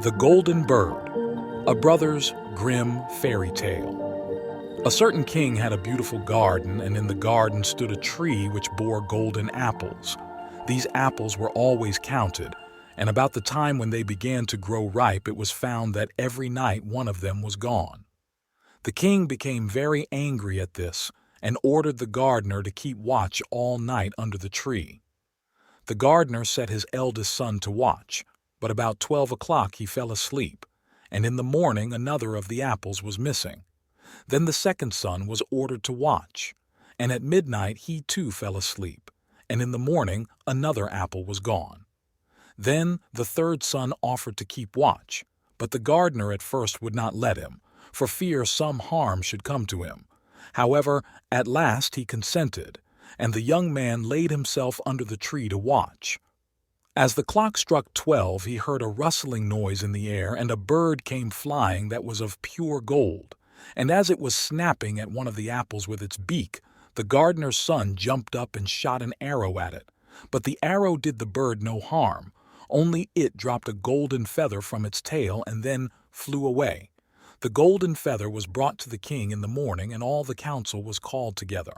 The Golden Bird, a Brothers Grimm fairy tale. A certain king had a beautiful garden, and in the garden stood a tree which bore golden apples. These apples were always counted, and about the time when they began to grow ripe, it was found that every night one of them was gone. The king became very angry at this and ordered the gardener to keep watch all night under the tree. The gardener set his eldest son to watch, but about 12 o'clock he fell asleep, and in the morning another of the apples was missing. Then the second son was ordered to watch, and at midnight he too fell asleep, and in the morning another apple was gone. Then the third son offered to keep watch, but the gardener at first would not let him, for fear some harm should come to him. However, at last he consented, and the young man laid himself under the tree to watch. As the clock struck 12, he heard a rustling noise in the air, and a bird came flying that was of pure gold. And as it was snapping at one of the apples with its beak, the gardener's son jumped up and shot an arrow at it. But the arrow did the bird no harm, only it dropped a golden feather from its tail and then flew away. The golden feather was brought to the king in the morning, and all the council was called together.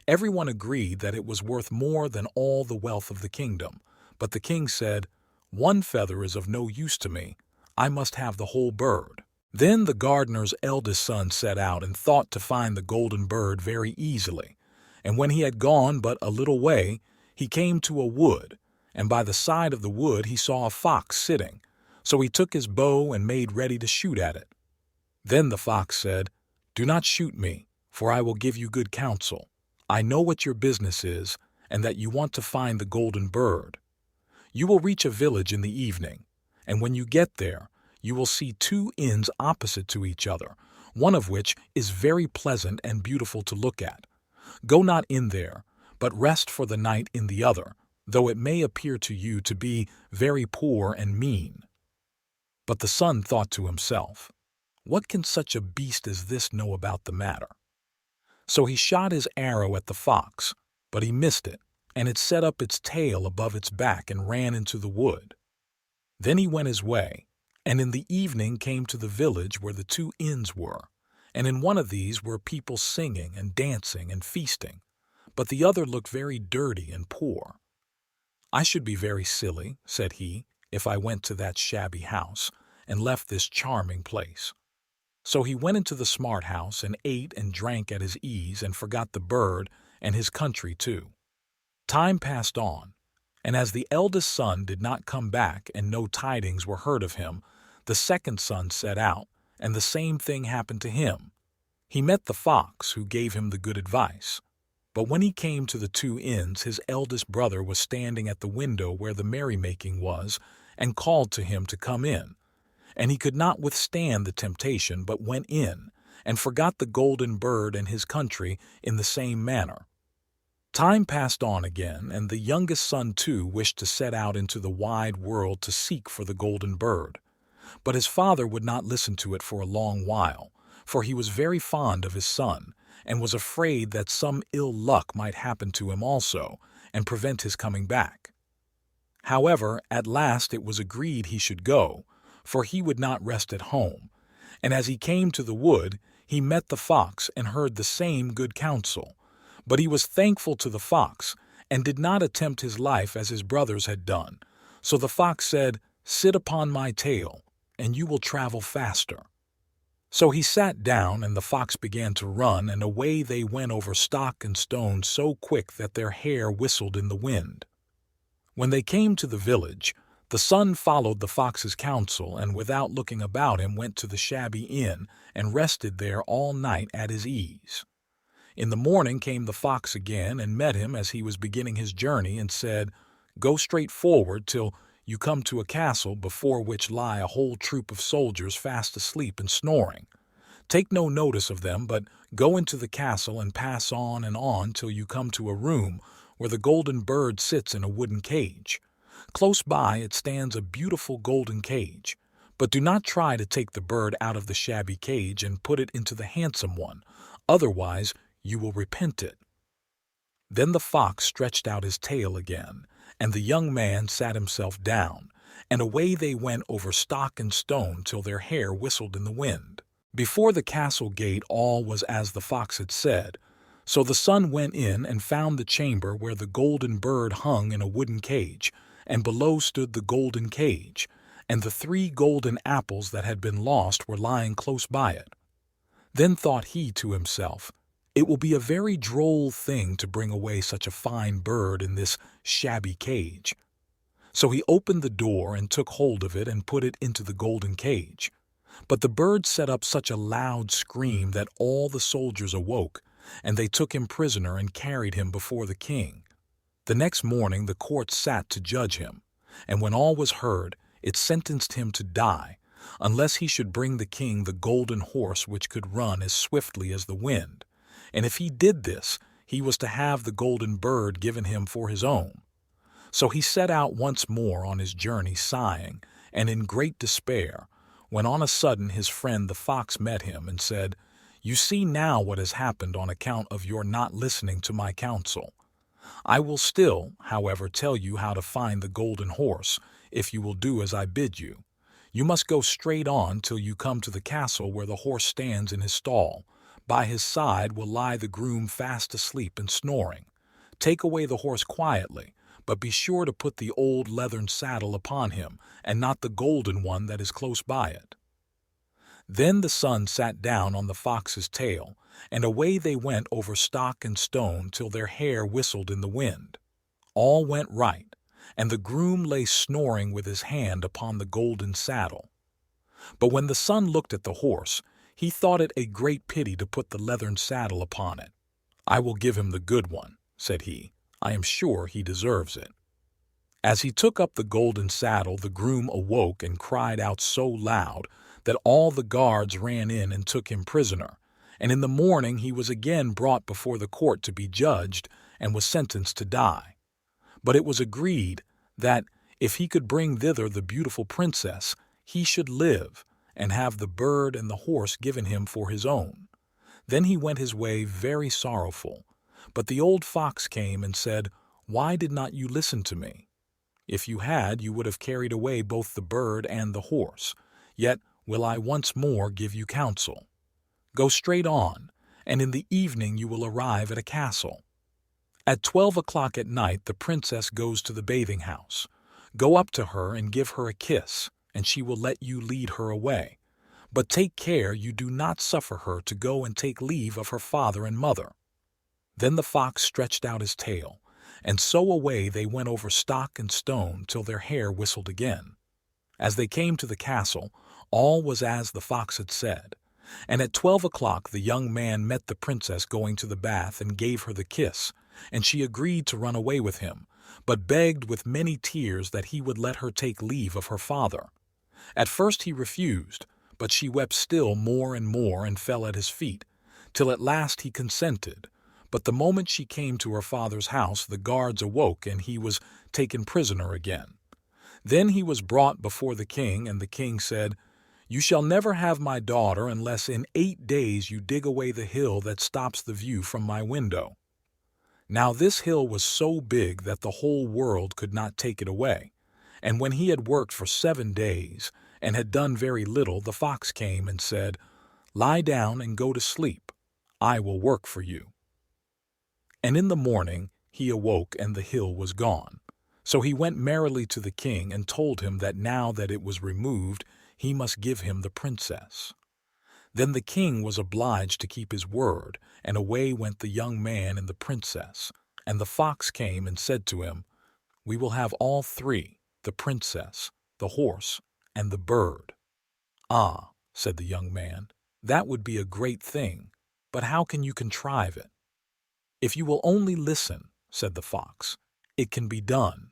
Everyone agreed that it was worth more than all the wealth of the kingdom. But the king said, "One feather is of no use to me. I must have the whole bird." Then the gardener's eldest son set out and thought to find the golden bird very easily. And when he had gone but a little way, he came to a wood, and by the side of the wood he saw a fox sitting. So he took his bow and made ready to shoot at it. Then the fox said, "Do not shoot me, for I will give you good counsel. I know what your business is, and that you want to find the golden bird. You will reach a village in the evening, and when you get there, you will see two inns opposite to each other, one of which is very pleasant and beautiful to look at. Go not in there, but rest for the night in the other, though it may appear to you to be very poor and mean." But the son thought to himself, "What can such a beast as this know about the matter?" So he shot his arrow at the fox, but he missed it, and it set up its tail above its back and ran into the wood. Then he went his way, and in the evening came to the village where the two inns were, and in one of these were people singing and dancing and feasting, but the other looked very dirty and poor. "I should be very silly," said he, "if I went to that shabby house and left this charming place." So he went into the smart house and ate and drank at his ease and forgot the bird and his country too. Time passed on, and as the eldest son did not come back and no tidings were heard of him, the second son set out, and the same thing happened to him. He met the fox, who gave him the good advice. But when he came to the two inns, his eldest brother was standing at the window where the merrymaking was, and called to him to come in. And he could not withstand the temptation, but went in, and forgot the golden bird and his country in the same manner. Time passed on again, and the youngest son too wished to set out into the wide world to seek for the golden bird. But his father would not listen to it for a long while, for he was very fond of his son, and was afraid that some ill luck might happen to him also, and prevent his coming back. However, at last it was agreed he should go, for he would not rest at home, and as he came to the wood, he met the fox and heard the same good counsel. But he was thankful to the fox, and did not attempt his life as his brothers had done. So the fox said, "Sit upon my tail, and you will travel faster." So he sat down, and the fox began to run, and away they went over stock and stone so quick that their hair whistled in the wind. When they came to the village, the son followed the fox's counsel, and without looking about him went to the shabby inn, and rested there all night at his ease. In the morning came the fox again, and met him as he was beginning his journey, and said, "Go straight forward till you come to a castle before which lie a whole troop of soldiers fast asleep and snoring. Take no notice of them, but go into the castle and pass on and on till you come to a room where the golden bird sits in a wooden cage. Close by it stands a beautiful golden cage, but do not try to take the bird out of the shabby cage and put it into the handsome one, otherwise you will repent it." Then the fox stretched out his tail again, and the young man sat himself down, and away they went over stock and stone till their hair whistled in the wind. Before the castle gate all was as the fox had said, so the son went in and found the chamber where the golden bird hung in a wooden cage, and below stood the golden cage, and the 3 golden apples that had been lost were lying close by it. Then thought he to himself, "It will be a very droll thing to bring away such a fine bird in this shabby cage." So he opened the door and took hold of it and put it into the golden cage. But the bird set up such a loud scream that all the soldiers awoke, and they took him prisoner and carried him before the king. The next morning the court sat to judge him, and when all was heard, it sentenced him to die, unless he should bring the king the golden horse which could run as swiftly as the wind. And if he did this, he was to have the golden bird given him for his own. So he set out once more on his journey, sighing, and in great despair, when on a sudden his friend the fox met him and said, "You see now what has happened on account of your not listening to my counsel. I will still, however, tell you how to find the golden horse, if you will do as I bid you. You must go straight on till you come to the castle where the horse stands in his stall. By his side will lie the groom fast asleep and snoring. Take away the horse quietly, but be sure to put the old leathern saddle upon him, and not the golden one that is close by it." Then the son sat down on the fox's tail, and away they went over stock and stone till their hair whistled in the wind. All went right, and the groom lay snoring with his hand upon the golden saddle. But when the son looked at the horse, he thought it a great pity to put the leathern saddle upon it. "I will give him the good one," said he. "I am sure he deserves it." As he took up the golden saddle, the groom awoke and cried out so loud that all the guards ran in and took him prisoner, and in the morning he was again brought before the court to be judged and was sentenced to die. But it was agreed that, if he could bring thither the beautiful princess, he should live, and have the bird and the horse given him for his own. Then he went his way very sorrowful, but the old fox came and said, "Why did not you listen to me? If you had, you would have carried away both the bird and the horse. Yet will I once more give you counsel. Go straight on, and in the evening you will arrive at a castle. At 12 o'clock at night the princess goes to the bathing house. Go up to her and give her a kiss, and she will let you lead her away. But take care you do not suffer her to go and take leave of her father and mother." Then the fox stretched out his tail, and so away they went over stock and stone till their hair whistled again. As they came to the castle, all was as the fox had said, and at 12 o'clock the young man met the princess going to the bath and gave her the kiss, and she agreed to run away with him, but begged with many tears that he would let her take leave of her father. At first he refused, but she wept still more and more and fell at his feet, till at last he consented. But the moment she came to her father's house, the guards awoke, and he was taken prisoner again. Then he was brought before the king, and the king said, "You shall never have my daughter unless in 8 days you dig away the hill that stops the view from my window." Now this hill was so big that the whole world could not take it away, and when he had worked for 7 days, and had done very little, the fox came and said, "Lie down and go to sleep. I will work for you." And in the morning he awoke, and the hill was gone. So he went merrily to the king and told him that now that it was removed, he must give him the princess. Then the king was obliged to keep his word, and away went the young man and the princess. And the fox came and said to him, "We will have all 3, the princess, the horse, and the bird." "Ah," said the young man, "that would be a great thing, but how can you contrive it?" "If you will only listen," said the fox, "it can be done.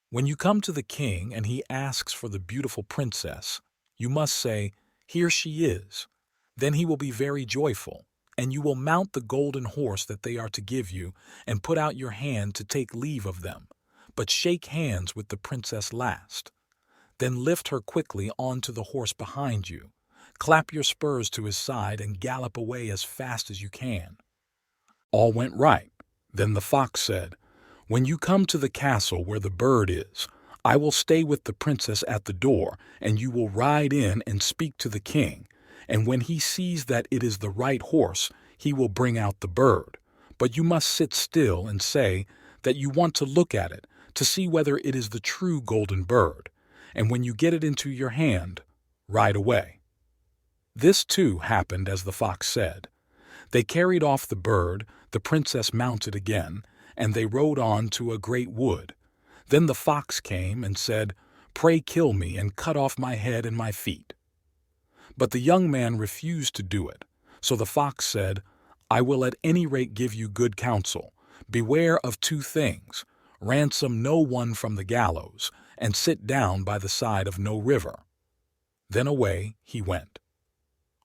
When you come to the king and he asks for the beautiful princess, you must say, 'Here she is.' Then he will be very joyful, and you will mount the golden horse that they are to give you, and put out your hand to take leave of them, but shake hands with the princess last. Then lift her quickly onto the horse behind you, clap your spurs to his side, and gallop away as fast as you can." All went right. Then the fox said, "When you come to the castle where the bird is, I will stay with the princess at the door, and you will ride in and speak to the king. And when he sees that it is the right horse, he will bring out the bird. But you must sit still and say that you want to look at it, to see whether it is the true golden bird. And when you get it into your hand, ride away." This too happened as the fox said. They carried off the bird, the princess mounted again, and they rode on to a great wood. Then the fox came and said, "Pray kill me and cut off my head and my feet." But the young man refused to do it. So the fox said, "I will at any rate give you good counsel. Beware of two things. Ransom no one from the gallows, and sit down by the side of no river." Then away he went.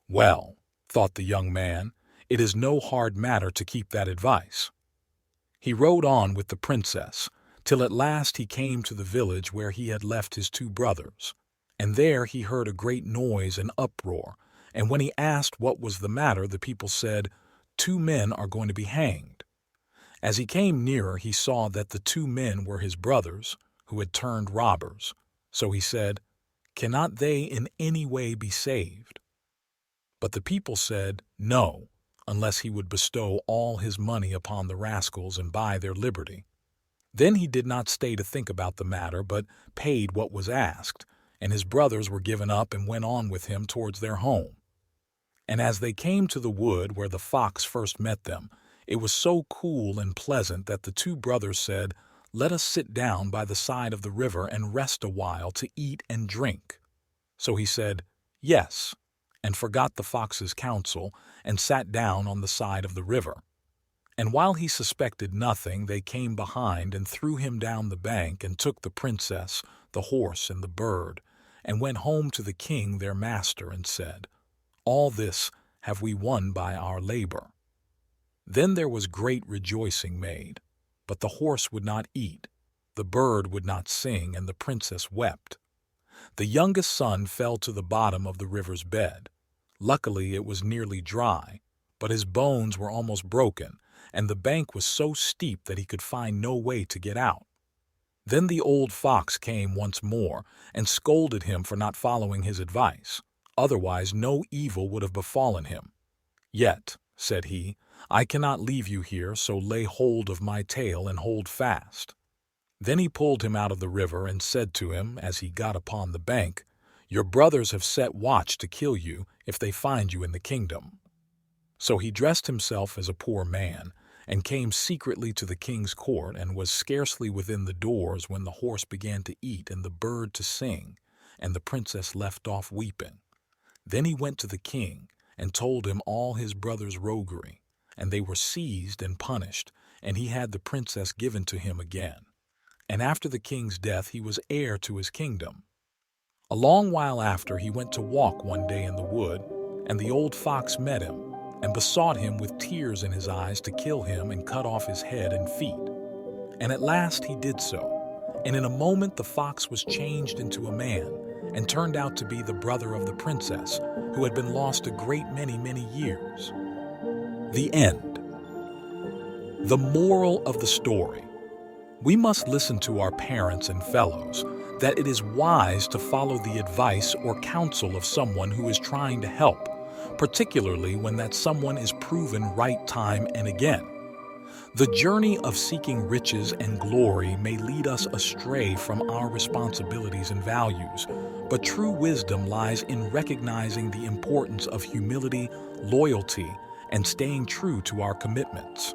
"Well," thought the young man, "it is no hard matter to keep that advice." He rode on with the princess, till at last he came to the village where he had left his two brothers. And there he heard a great noise and uproar, and when he asked what was the matter, the people said, "2 men are going to be hanged." As he came nearer, he saw that the 2 men were his brothers, who had turned robbers. So he said, "Cannot they in any way be saved?" But the people said, "No, unless he would bestow all his money upon the rascals and buy their liberty." Then he did not stay to think about the matter, but paid what was asked, and his brothers were given up and went on with him towards their home. And as they came to the wood where the fox first met them, it was so cool and pleasant that the 2 brothers said, "Let us sit down by the side of the river and rest a while to eat and drink." So he said, "Yes," and forgot the fox's counsel, and sat down on the side of the river. And while he suspected nothing, they came behind and threw him down the bank and took the princess, the horse, and the bird, and went home to the king their master and said, "All this have we won by our labor." Then there was great rejoicing made, but the horse would not eat, the bird would not sing, and the princess wept. The youngest son fell to the bottom of the river's bed. Luckily it was nearly dry, but his bones were almost broken, and the bank was so steep that he could find no way to get out. Then the old fox came once more and scolded him for not following his advice. Otherwise no evil would have befallen him. "Yet," said he, "I cannot leave you here, so lay hold of my tail and hold fast." Then he pulled him out of the river and said to him, as he got upon the bank, "Your brothers have set watch to kill you if they find you in the kingdom." So he dressed himself as a poor man, and came secretly to the king's court, and was scarcely within the doors when the horse began to eat and the bird to sing, and the princess left off weeping. Then he went to the king, and told him all his brothers' roguery, and they were seized and punished, and he had the princess given to him again. And after the king's death he was heir to his kingdom. A long while after he went to walk one day in the wood, and the old fox met him, and besought him with tears in his eyes to kill him and cut off his head and feet. And at last he did so, and in a moment the fox was changed into a man, and turned out to be the brother of the princess, who had been lost a great many years. The end. The moral of the story. We must listen to our parents and fellows, that it is wise to follow the advice or counsel of someone who is trying to help, particularly when that someone is proven right time and again. The journey of seeking riches and glory may lead us astray from our responsibilities and values, but true wisdom lies in recognizing the importance of humility, loyalty, and staying true to our commitments.